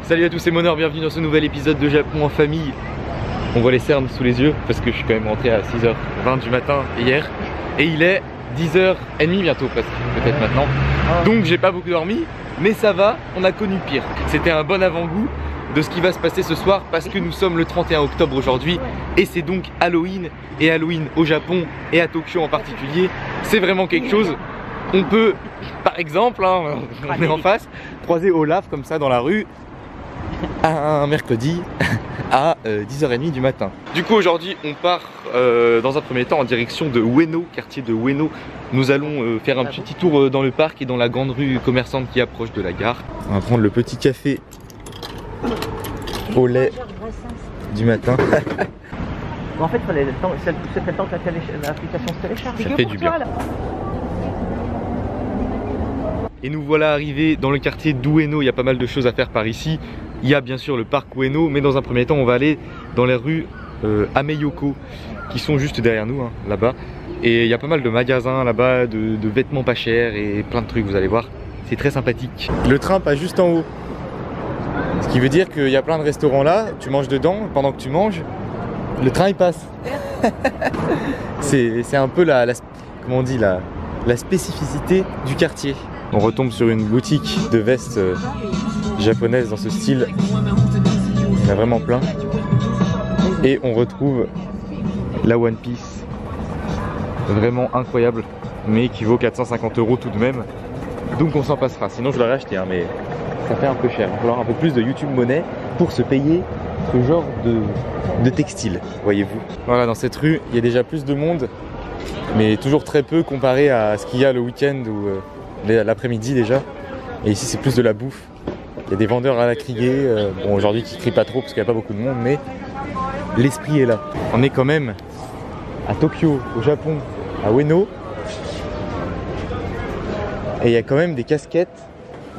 Salut à tous, c'est Monor, bienvenue dans ce nouvel épisode de Japon en famille. On voit les cernes sous les yeux parce que je suis quand même rentré à 6h20 du matin hier. Et il est 10h30 bientôt presque, peut-être maintenant. Donc j'ai pas beaucoup dormi, mais ça va, on a connu pire. C'était un bon avant-goût de ce qui va se passer ce soir parce que nous sommes le 31 octobre aujourd'hui et c'est donc Halloween. Et Halloween au Japon et à Tokyo en particulier, c'est vraiment quelque chose. On peut, par exemple, hein, on est en face, croiser Olaf comme ça dans la rue un mercredi à 10h30 du matin. Du coup aujourd'hui on part dans un premier temps en direction de Ueno, quartier de Ueno. Nous allons faire un petit tour dans le parc et dans la grande rue commerçante qui approche de la gare. On va prendre le petit café au lait du matin. En fait, c'est le temps que l'application se télécharge. Ça fait du bien. Et nous voilà arrivés dans le quartier d'Ueno. Il y a pas mal de choses à faire par ici. Il y a bien sûr le parc Ueno, mais dans un premier temps on va aller dans les rues Ameyoko qui sont juste derrière nous, hein, là-bas. Et il y a pas mal de magasins là-bas, de vêtements pas chers et plein de trucs, vous allez voir. C'est très sympathique. Le train passe juste en haut. Ce qui veut dire qu'il y a plein de restaurants là, tu manges dedans, pendant que tu manges, le train il passe. C'est un peu comment on dit, la spécificité du quartier. On retombe sur une boutique de vestes japonaises dans ce style. Il y en a vraiment plein. Et on retrouve la One Piece. Vraiment incroyable, mais qui vaut 450 € tout de même. Donc on s'en passera. Sinon je l'aurais acheté, hein, mais ça fait un peu cher. Il va falloir un peu plus de YouTube monnaie pour se payer ce genre de textile, voyez-vous. Voilà, dans cette rue, il y a déjà plus de monde, mais toujours très peu comparé à ce qu'il y a le week-end ou l'après-midi déjà. Et ici c'est plus de la bouffe. Il y a des vendeurs à la crier, bon aujourd'hui qui crient pas trop parce qu'il n'y a pas beaucoup de monde, mais l'esprit est là. On est quand même à Tokyo, au Japon, à Ueno. Et il y a quand même des casquettes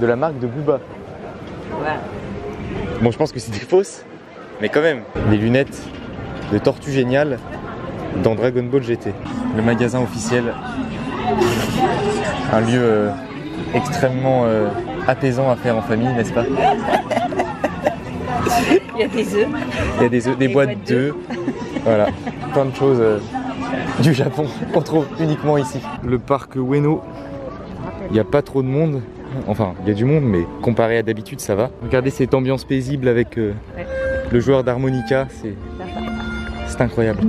de la marque de Booba. Ouais. Bon, je pense que c'est des fausses, mais quand même. Des lunettes de Tortue Géniale dans Dragon Ball GT. Le magasin officiel. Un lieu extrêmement apaisant à faire en famille, n'est-ce pas? Il y a des œufs. Il y a des œufs, des boîtes d'œufs. Voilà, plein de choses du Japon qu'on trouve uniquement ici. Le parc Ueno, il n'y a pas trop de monde. Enfin, il y a du monde, mais comparé à d'habitude, ça va. Regardez cette ambiance paisible avec le joueur d'harmonica, c'est incroyable.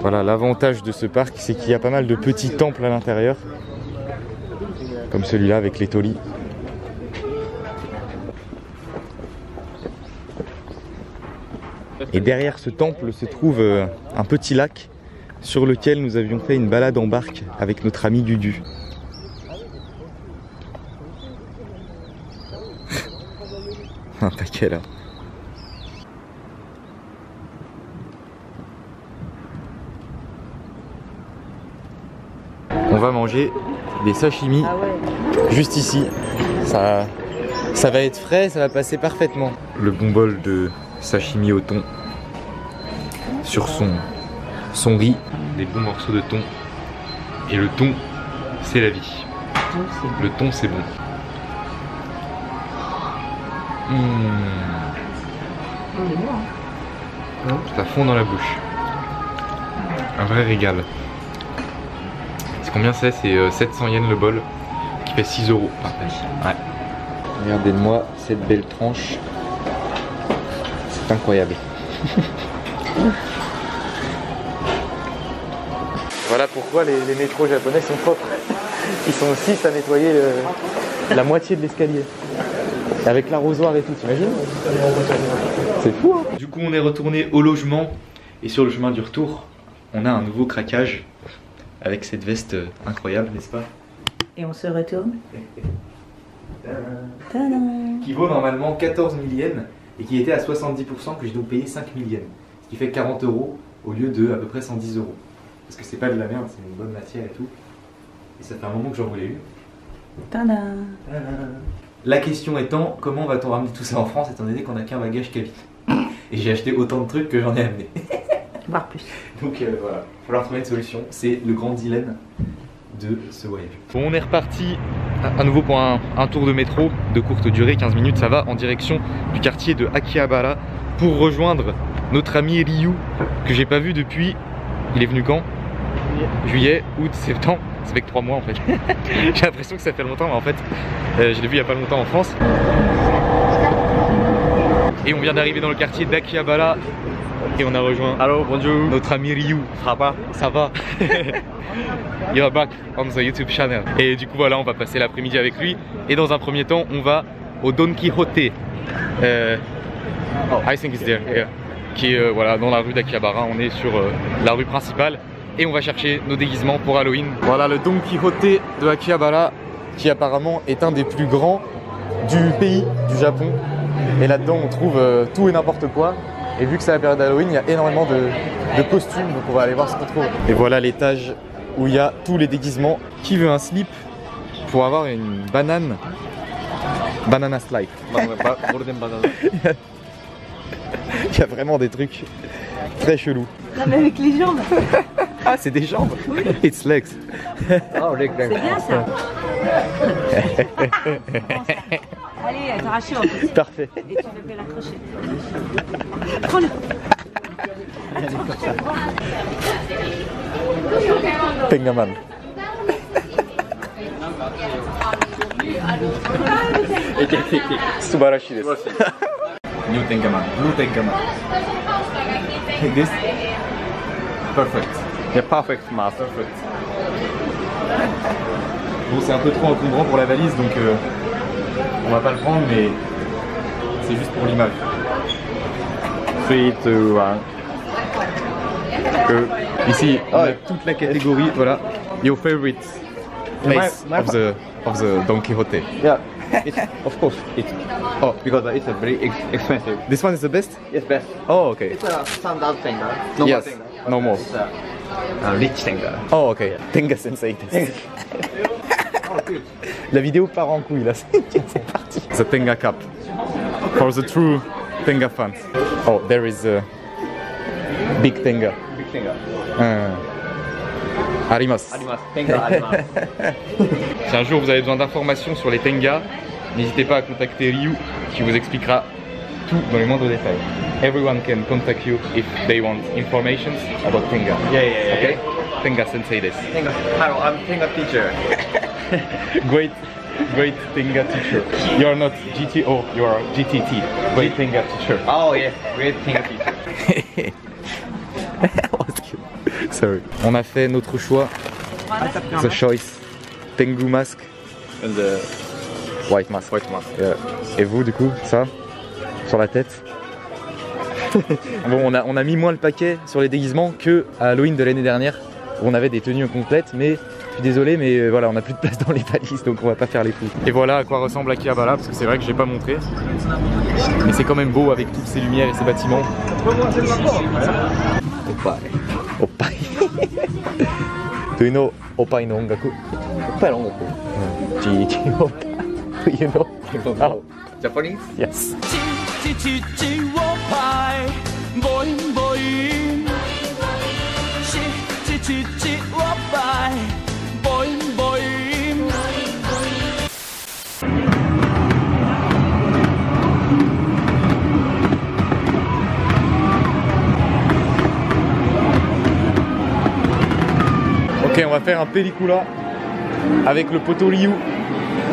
Voilà, l'avantage de ce parc, c'est qu'il y a pas mal de petits temples à l'intérieur. Comme celui-là avec les torii. Et derrière ce temple se trouve un petit lac sur lequel nous avions fait une balade en barque avec notre ami Dudu. Un paquet là. On va manger des sashimi juste ici. Ça va être frais, ça va passer parfaitement. Le bon bol de sashimi au thon sur son riz, des bons morceaux de thon. Et le thon, c'est la vie. Le thon, c'est bon. Ça fond dans la bouche. Un vrai régal. C'est combien c'est? C'est 700 yens le bol, qui fait 6 €. Ouais. Regardez-moi cette belle tranche. C'est incroyable. Voilà pourquoi les métros japonais sont propres. Ils sont 6 à nettoyer la moitié de l'escalier. Avec l'arrosoir et tout, t'imagines? C'est fou, hein. Du coup on est retourné au logement. Et sur le chemin du retour, on a un nouveau craquage. Avec cette veste incroyable, n'est-ce pas? Et on se retourne. Qui vaut normalement 14 000 yens et qui était à 70% que j'ai donc payé 5 000 yens. Ce qui fait 40 € au lieu de à peu près 110 €. Parce que c'est pas de la merde, c'est une bonne matière et tout. Et ça fait un moment que j'en voulais une. Tadam. La question étant, comment va-t-on ramener tout ça en France étant donné qu'on n'a qu'un bagage cabine? Et j'ai acheté autant de trucs que j'en ai amené. Voire plus. Donc voilà, il va falloir trouver une solution. C'est le grand dilemme de ce voyage. Bon, on est reparti à nouveau pour un tour de métro de courte durée, 15 minutes ça va, en direction du quartier de Akihabara pour rejoindre notre ami Ryu que j'ai pas vu depuis, il est venu quand? Juillet, août, septembre, ça fait que 3 mois en fait. J'ai l'impression que ça fait longtemps mais en fait je l'ai vu il y a pas longtemps en France. Et on vient d'arriver dans le quartier d'Akihabara et on a rejoint bonjour, notre ami Ryu. Ça va. You're back on the YouTube channel. Et du coup voilà, on va passer l'après-midi avec lui. Et dans un premier temps, on va au Don Quijote. I think it's there. Yeah. Qui est voilà, dans la rue d'Akihabara. On est sur la rue principale. Et on va chercher nos déguisements pour Halloween. Voilà le Don Quijote de Akihabara, qui apparemment est un des plus grands du pays, du Japon. Et là-dedans, on trouve tout et n'importe quoi. Et vu que c'est la période d'Halloween, il y a énormément de costumes, donc on va aller voir ce qu'on trouve. Et voilà l'étage où il y a tous les déguisements. Qui veut un slip pour avoir une banane? Banana slide. Il y a vraiment des trucs très chelous. Non mais avec les jambes. Ah, c'est des jambes. It's legs. Oh, c'est bien ça. Allez, t'arraches en plus. Parfait. Et tu peux l'accrocher. Prends-le. Tengaman. Subarashi desu. New Tengaman. Blue Tengaman. Like this. Perfect. Yeah, perfect mass. Perfect. Bon, c'est un peu trop encombrant pour la valise, donc on va pas le prendre, mais c'est juste pour l'image. 3, 2, 1. Ici, on a toute la catégorie, voilà. Your favorite place of the Don Quijote. Yeah, of course. Oh, Because it's a very expensive. this one is the best? It's best. Oh, okay. It's a standard Tenga. Yes, no more. It's a rich Tenga. Oh, ok. Tenga Sensei. La vidéo part en couille là, c'est parti. The Tenga Cup. For the true Tenga fans. Oh, there is a big Tenga. Big Tenga. Arimasu. Arimasu. Tenga arimasu. Si un jour vous avez besoin d'informations sur les Tenga, n'hésitez pas à contacter Ryu qui vous expliquera tout dans les moindres détails. Everyone can contact you if they want information about Tenga. Yeah. Okay? Tenga Sensei desu. Tenga. Hello, I'm Tenga teacher. Great Tenga teacher. You are not GT, oh, you are GTT. Great Tenga teacher. Oh yeah, great Tenga teacher. Sorry. On a fait notre choix. The choice. Tengu mask. And the White mask. white mask. Yeah. Et vous du coup, ça sur la tête. Bon, on a mis moins le paquet sur les déguisements que à Halloween de l'année dernière où on avait des tenues complètes, mais je suis désolé, mais voilà, on n'a plus de place dans les valises, donc on va pas faire les fous. Et voilà à quoi ressemble Akihabara, parce que c'est vrai que j'ai pas montré, mais c'est quand même beau avec toutes ces lumières et ces bâtiments. Oppai. Do you know Oppai no ongaku? Oppai no ongaku? Do you know? Oh. Japanese? Yes. Ok, on va faire un pellicula avec le poteau Ryu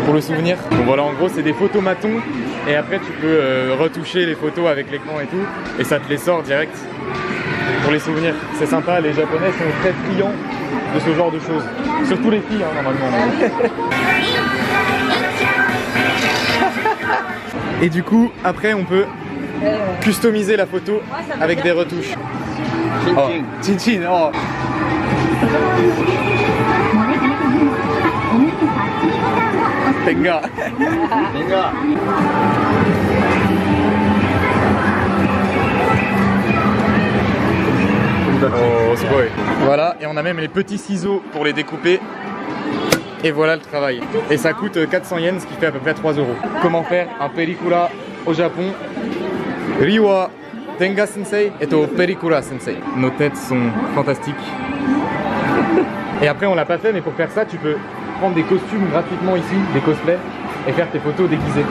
pour le souvenir. Donc voilà, en gros c'est des photomatons et après tu peux retoucher les photos avec l'écran et tout et ça te les sort direct pour les souvenirs. C'est sympa, les Japonais sont très friands de ce genre de choses. Surtout les filles hein, normalement. Et du coup après on peut customiser la photo avec des retouches. Oh, chin-chin, oh. Tenga. Tenga. Oh, c'est beau. Voilà, et on a même les petits ciseaux pour les découper. Et voilà le travail. Et ça coûte 400 yens, ce qui fait à peu près 3 €. Comment faire un pellicula au Japon? Ryu wa Tenga Sensei et pellicula Sensei. Nos têtes sont fantastiques. Et après on l'a pas fait, mais pour faire ça tu peux prendre des costumes gratuitement ici, des cosplays, et faire tes photos déguisées.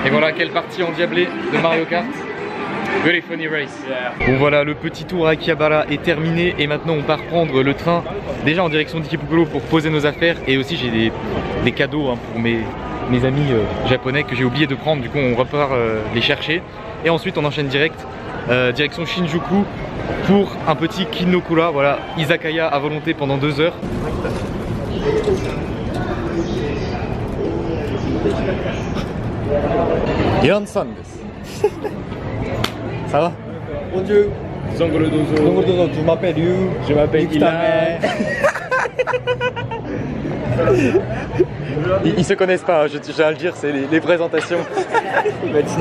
Et voilà, quelle partie endiablée de Mario Kart. Very funny race. Bon voilà, le petit tour à Akihabara est terminé et maintenant on part prendre le train déjà en direction d'Ikebukuro pour poser nos affaires, et aussi j'ai des cadeaux hein, pour mes amis japonais que j'ai oublié de prendre, du coup on repart les chercher et ensuite on enchaîne direct direction Shinjuku pour un petit Kinokura, voilà, izakaya à volonté pendant 2 heures. Yon-san desu. Ça va? Bonjour. Zongoro dozo. Zongoro dozo, tu m'appelles Yu. Je m'appelle Ilan. Ils se connaissent pas, je tiens à le dire, c'est les présentations. Il m'a dit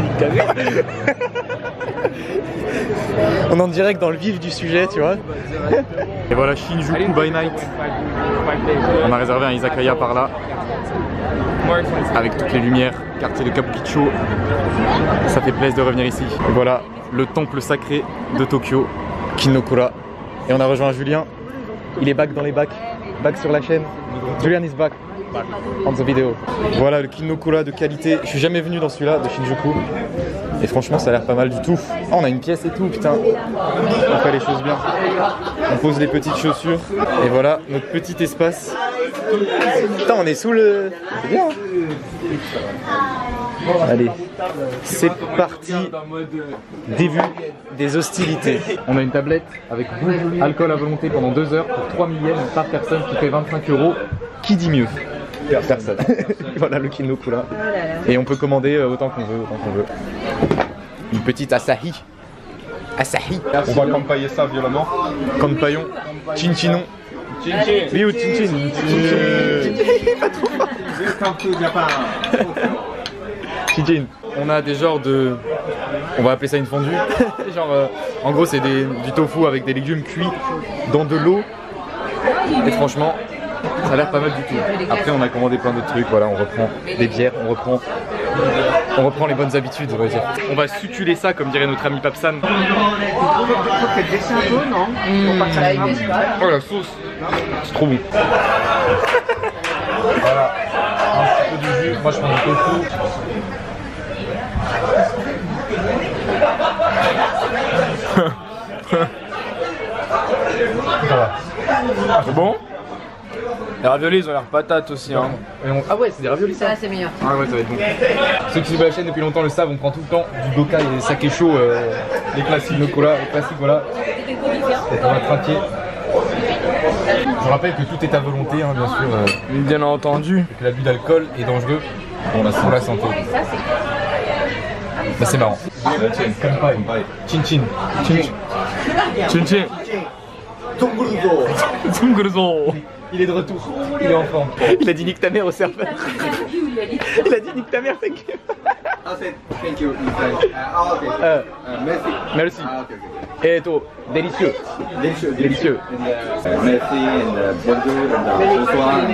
on est en direct dans le vif du sujet, tu vois. Et voilà, Shinjuku by night. On a réservé un izakaya par là, avec toutes les lumières, quartier de Kabukicho. Ça fait plaisir de revenir ici. Et voilà, le temple sacré de Tokyo, Kinokura. Et on a rejoint Julien. Il est back dans les bacs, back sur la chaîne. Julien is back on the video. Voilà le Kinokura de qualité. Je suis jamais venu dans celui-là de Shinjuku. Et franchement ça a l'air pas mal du tout. Oh, on a une pièce et tout, putain. On fait les choses bien. On pose les petites chaussures. Et voilà notre petit espace. Putain, on est sous le... C'est bien hein. Allez, c'est parti. Début des hostilités. On a une tablette avec bouffe, alcool à volonté pendant 2 heures pour 3 millièmes par personne qui fait 25 €. Qui dit mieux? Personne. Voilà le Kinokura. Et on peut commander autant qu'on veut, Une petite Asahi. Asahi. On va campailler ça violemment. Kanpaillon. Chinchinon. Ryu Chinchin. Chinchin. On a des genres de... On va appeler ça une fondue. Genre, en gros c'est du tofu avec des légumes cuits dans de l'eau. Et franchement, ça a l'air pas mal du tout. Après on a commandé plein d'autres trucs, voilà, on reprend des bières, on reprend les bonnes habitudes, on va dire. On va succuler ça comme dirait notre ami Papsan. Oh la sauce, c'est trop bon. Voilà, un petit peu de jus, moi je prends du tofu. C'est bon? Les raviolis ils ont l'air patates aussi hein. Ah ouais, c'est des raviolis ça? Ça c'est meilleur. Ah ouais, ça va être bon. Ceux qui suivent la chaîne depuis longtemps le savent, on prend tout le temps du Goka et des saké chaud, les classiques no cola, les classiques voilà. Et on va craquer. Je rappelle que tout est à volonté, hein, bien sûr. Bien entendu. Que l'abus d'alcool est dangereux pour la santé. Bah c'est marrant. Chin chin. Chin chin. Zongurzo. Il est de retour. Il est en forme. Il a dit nique ta mère au serveur. Il a dit nique ta mère, thank you. Thank you. Merci. Et toi, délicieux. Délicieux. Merci and bonjour and bonsoir and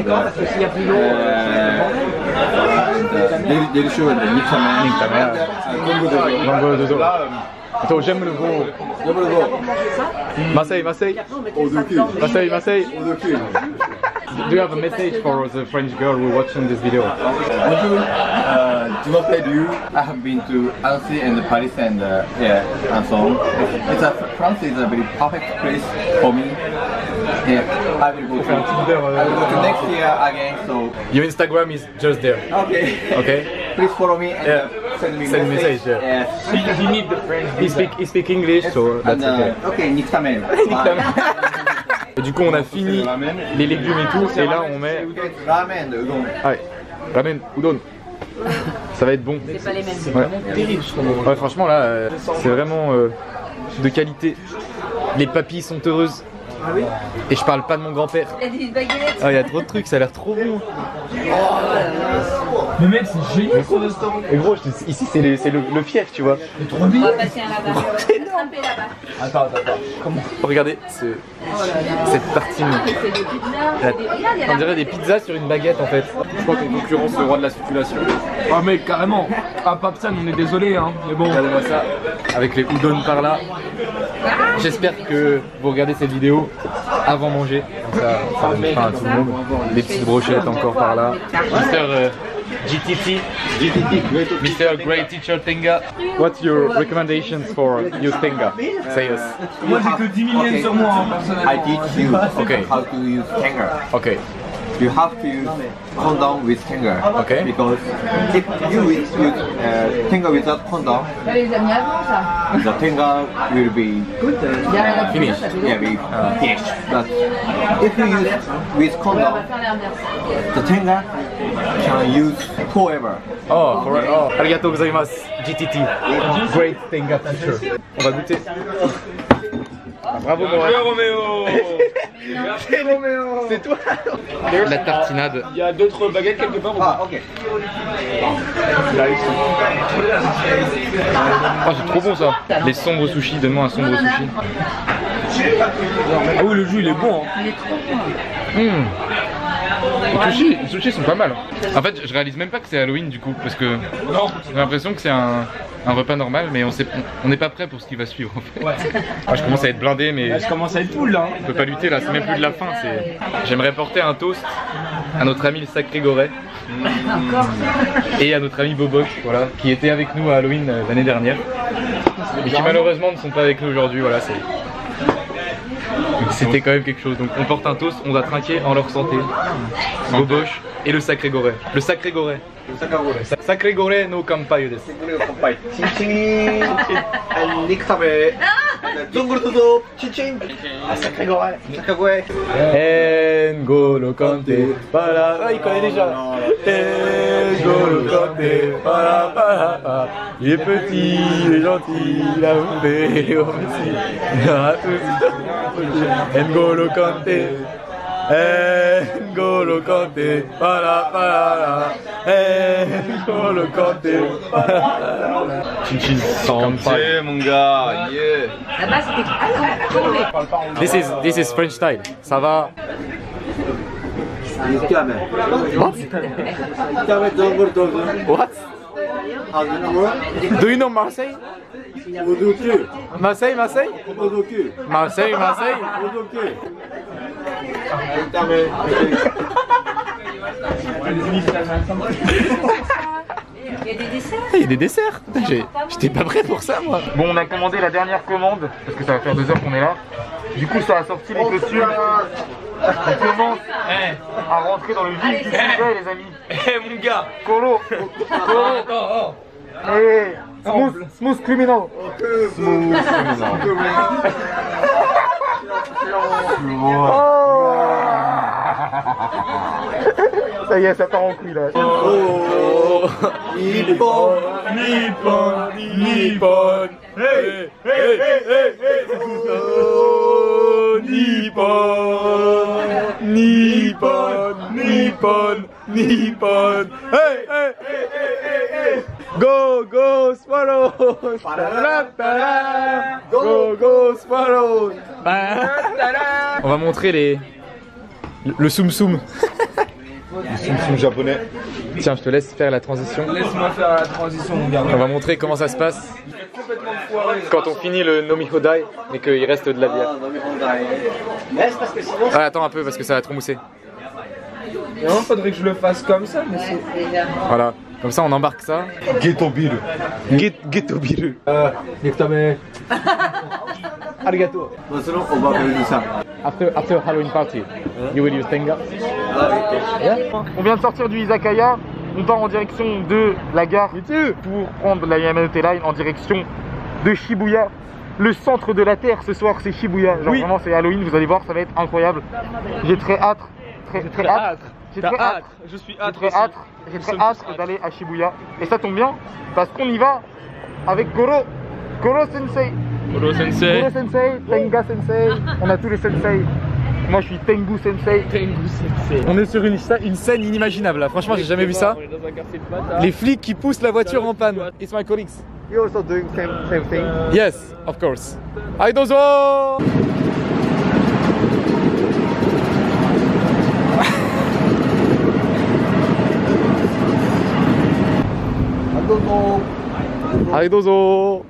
délicieux and nique ta mère. Zonguro dozo. Attends, j'aime le veau. Marseille. Marseille. Do you have a message for the French girl who watching this video? Bonjour. To not tell you, I have been to Annecy and Paris and and so on. France is a very perfect place for me. Yeah, I will go to next year again. So your Instagram is just there. okay. Okay. Please follow me and send me message. Yeah. Yes. You need the French. He speak English, so that's okay. Okay, nique ta mère. Et du coup, on a fini les légumes et tout, et là on met. Ramen, udon. Ah ouais, ramen, udon. Ça va être bon. C'est pas les mêmes. Ouais. Ouais, franchement là, c'est vraiment de qualité. Les papilles sont heureuses. Et je parle pas de mon grand-père. Il y a des baguettes. Ah, il y a trop de trucs, ça a l'air trop bon. Mais mec, c'est génial ce restaurant. Et gros, ici c'est le fief, tu vois. On va passer un là-bas. Grimper là-bas. Attends. Comment? Regardez cette tartine. C'est des pizzas. On dirait des pizzas sur une baguette en fait. Je crois qu'on concurrence le roi de la circulation. Ah mec, carrément. À Papsan, on est désolé, hein. Mais bon. Regardez-moi ça, avec les udon par là. J'espère que vous regardez cette vidéo avant manger. Comme ça donne faim à tout le monde. Les petites brochettes encore par là. Mr. GTT, Mr. Great Teacher Tenga. What's your recommendations for use Tenga? Say us. Moi j'ai que 10 000 yens sur moi, hein, personnellement. I teach you Okay. how to use Tenga. Okay. You have to use condom with Tenga. Okay. Because if you use Tenga without condom, On les a mis avant ça. the Tenga will be Finish. yeah, be finished. But if you use with On va condom, faire l'inverse. the Tenga can use forever. Oh, arigatou gozaimasu. GTT. Great Tenga teacher. On va goûter. Ah, bravo Morat. Roméo. C'est toi. La tartinade. Il y a d'autres baguettes quelque part ou pas? Okay. Oh, c'est trop bon ça. Les sombres sushis, donne-moi un sombre sushi. Ah oui, le jus il est bon. Hein. Il est trop bon. Les sushis sont pas mal. En fait, je réalise même pas que c'est Halloween du coup, parce que j'ai l'impression que c'est un repas normal, mais on n'est pas prêt pour ce qui va suivre en fait. Ouais. Ah, je commence à être blindé, mais Je commence à être full là. on peut pas lutter là, c'est même plus de la fin. J'aimerais porter un toast à notre ami le Sacré Goret et à notre ami Boboc, voilà, qui était avec nous à Halloween l'année dernière et qui malheureusement ne sont pas avec nous aujourd'hui. Voilà, c'était quand même quelque chose. Donc on porte un toast, on va trinquer en leur santé. Boboch et le Sacré Goret. Le Sacré Goret. Sacré Goret no kampai desu. N'Golo Kanté, para. Ah, il connaît déjà. N'Golo Kanté, para. Il est petit, il est gentil, il a ouvert aussi. Il a tous. N'Golo Kanté. N'Golo Kanté, para. N'Golo Kanté, para. Chinchin, Santé mon gars, yeah. Là-bas c'était tombé. This is French style. Ça va? What? Do you know Marseille? Marseille? Il y a des desserts. Il y a des desserts. J'étais pas prêt pour ça moi. Bon, on a commandé la dernière commande parce que ça va faire 2 heures qu'on est là. Du coup, ça a sorti les costumes. On commence à rentrer dans le vif du sujet, les amis. Eh mon gars. Colo. Attends. Smooth criminal. Smooth criminal. Ça y est, ça part en couille là. Nippon, hey, Nippon, hey. Go Swallows. Go Swallows. On va montrer le soum soum. Le soum japonais. Tiens, je te laisse faire la transition. Laisse-moi faire la transition mon gars. On va montrer comment ça se passe quand on finit le Nomi Hodai mais qu'il reste de la bière. Ah, attends un peu parce que ça va trop mousser. Non, faudrait que je le fasse comme ça, mais c'est... Voilà, comme ça on embarque ça. Ghetto biru. Ghetto biru. Arigato. Maintenant, on va faire ça. After Halloween party, you will use Tenga. Yeah. On vient de sortir du izakaya, on part en direction de la gare pour prendre la Yamanote Line en direction de Shibuya. Le centre de la terre ce soir, c'est Shibuya. Genre vraiment c'est Halloween, vous allez voir, ça va être incroyable. J'ai très hâte. J'ai très hâte. Je suis J'ai très hâte d'aller à Shibuya. Et ça tombe bien parce qu'on y va avec Goro Sensei. Kuro Sensei. Kuro Sensei, Tenga Sensei. On a tous les sensei. Moi je suis Tengu Sensei. Tengu Sensei. On est sur une scène inimaginable là. Franchement j'ai jamais vu ça. On est dans un quartier de bâtards. Les flics qui poussent la voiture en panne. It's my colleagues. You also doing same thing? Yes, of course. Aidozo. Aidozo.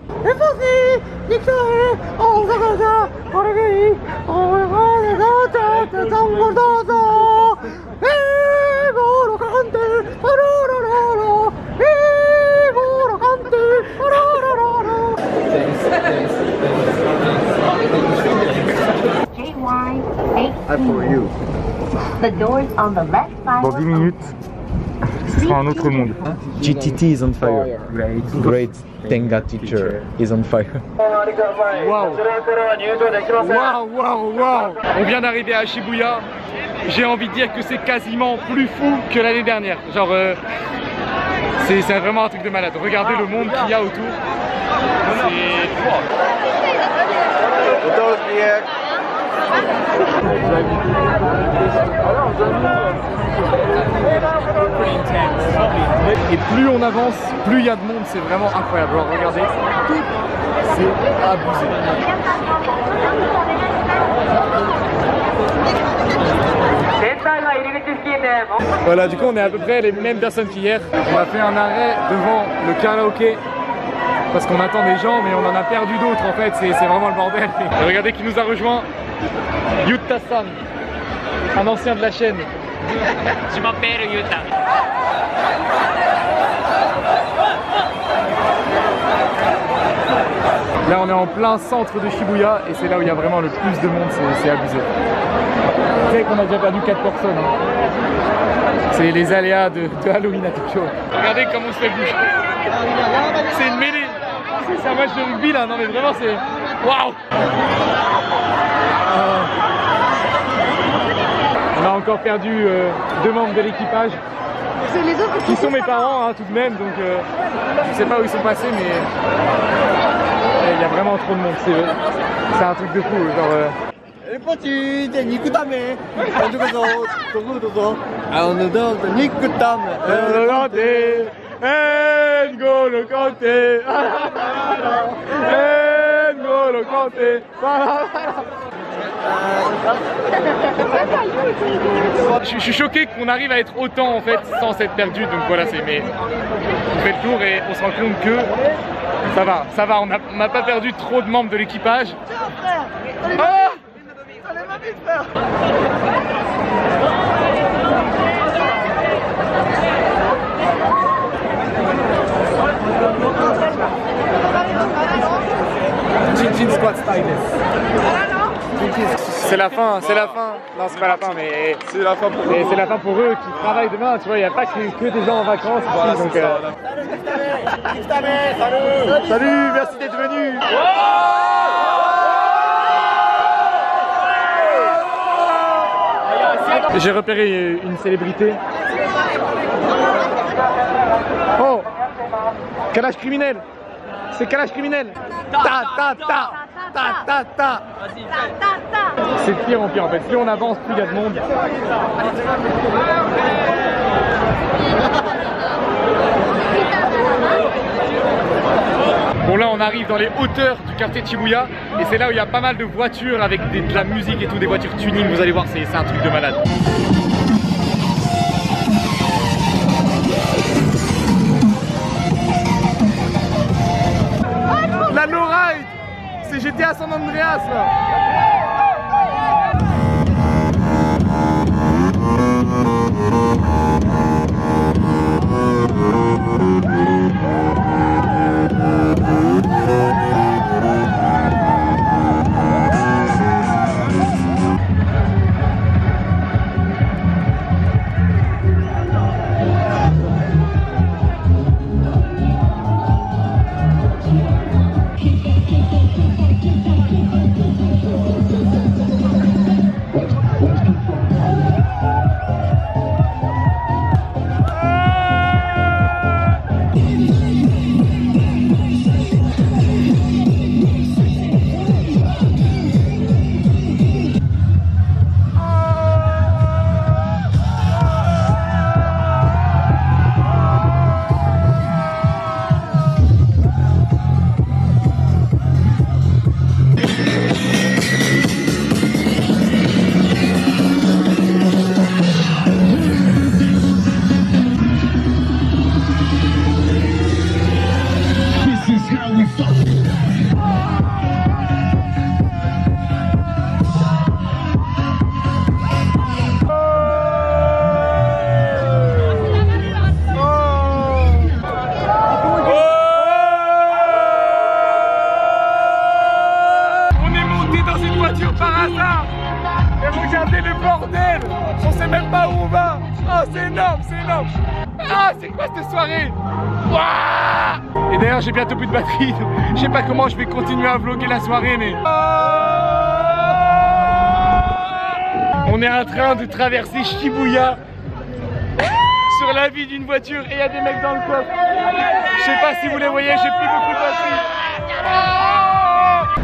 For you. The doors on the left side. Dans 10 minutes, ce sera un autre monde. GTT is on fire. Great Tenga teacher is on fire. Waouh! Waouh, waouh, waouh! On vient d'arriver à Shibuya. J'ai envie de dire que c'est quasiment plus fou que l'année dernière. Genre, c'est vraiment un truc de malade. Regardez le monde qu'il y a autour. Et plus on avance, plus il y a de monde, c'est vraiment incroyable. Alors regardez, c'est abusé. Voilà, du coup on est à peu près les mêmes personnes qu'hier. On a fait un arrêt devant le karaoké parce qu'on attend des gens, mais on en a perdu d'autres en fait, c'est vraiment le bordel. Et regardez qui nous a rejoint, Yuta-san, un ancien de la chaîne. Je m'appelle Yuta. Là on est en plein centre de Shibuya et c'est là où il y a vraiment le plus de monde, c'est abusé. Vous savez qu'on a déjà perdu 4 personnes. C'est les aléas de Halloween à Tokyo. Regardez comment on se fait bouger. C'est une mêlée. C'est un match de rugby là, non mais vraiment c'est... Waouh! On a encore perdu 2 membres de l'équipage. Qui sont mes parents hein, tout de même, donc je sais pas où ils sont passés mais il y a vraiment trop de monde, c'est un truc de fou, genre... Je suis choqué qu'on arrive à être autant en fait sans s'être perdu, donc voilà, mais on fait le tour et on se rend compte que ça va, on n'a pas perdu trop de membres de l'équipage. Ah! Jin squat style. C'est la fin, c'est la fin. Non, c'est pas la fin, mais c'est la fin pour eux. C'est la fin pour eux qui travaillent demain. Tu vois, il n'y a pas que des gens en vacances. Voilà, donc, salut, merci d'être venu. J'ai repéré une célébrité. Oh, calage criminel. C'est calage criminel. Ta ta ta ta ta ta. C'est de pire en pire en fait. Plus on avance, plus il y a de monde. Bon là on arrive dans les hauteurs du quartier de Shibuya et c'est là où il y a pas mal de voitures avec de la musique et tout, des voitures tuning, vous allez voir, c'est un truc de malade. La lowride, c'est GTA San Andreas là. Regardez le bordel! On sait même pas où on va! Oh, c'est énorme, c'est énorme! Ah, c'est quoi cette soirée? Ouah! Et d'ailleurs, j'ai bientôt plus de batterie. Je sais pas comment je vais continuer à vlogger la soirée, mais... On est en train de traverser Shibuya sur la vie d'une voiture et il y a des mecs dans le coffre. Je sais pas si vous les voyez, j'ai plus beaucoup de batterie.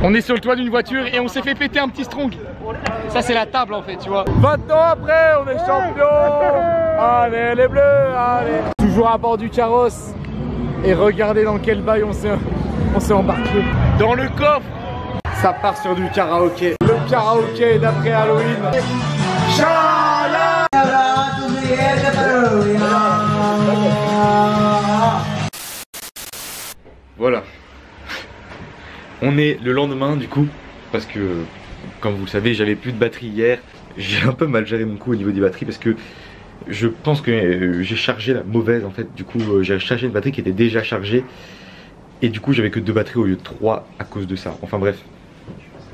On est sur le toit d'une voiture et on s'est fait péter un petit strong. Ça c'est la table en fait, tu vois. 20 ans après, on est champion. Allez les bleus, allez. Toujours à bord du carrosse. Et regardez dans quel bail on s'est embarqué. Dans le coffre. Ça part sur du karaoké. Le karaoké d'après Halloween. Chala. Voilà. On est le lendemain du coup, parce que comme vous le savez, j'avais plus de batterie hier. J'ai un peu mal géré mon coup au niveau des batteries parce que je pense que j'ai chargé la mauvaise en fait. Du coup, j'ai chargé une batterie qui était déjà chargée. Et du coup, j'avais que 2 batteries au lieu de 3 à cause de ça. Enfin bref.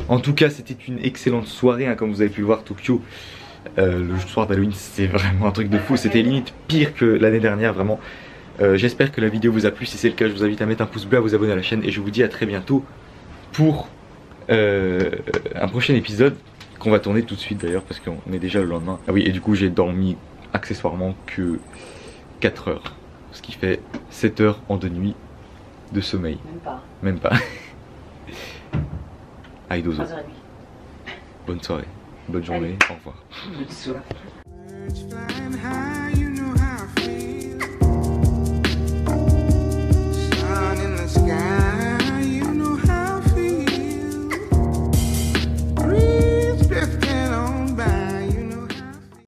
En tout cas, c'était une excellente soirée, hein, comme vous avez pu le voir, Tokyo. Le soir d'Halloween, c'est vraiment un truc de fou. C'était limite pire que l'année dernière, vraiment. J'espère que la vidéo vous a plu. Si c'est le cas, je vous invite à mettre un pouce bleu, à vous abonner à la chaîne. Et je vous dis à très bientôt pour un prochain épisode qu'on va tourner tout de suite d'ailleurs, parce qu'on est déjà le lendemain. Ah oui, et du coup, j'ai dormi accessoirement que 4 heures. Ce qui fait 7 heures en 2 nuits de sommeil. Même pas. Aïe dozo. Bonne soirée, bonne journée, au revoir.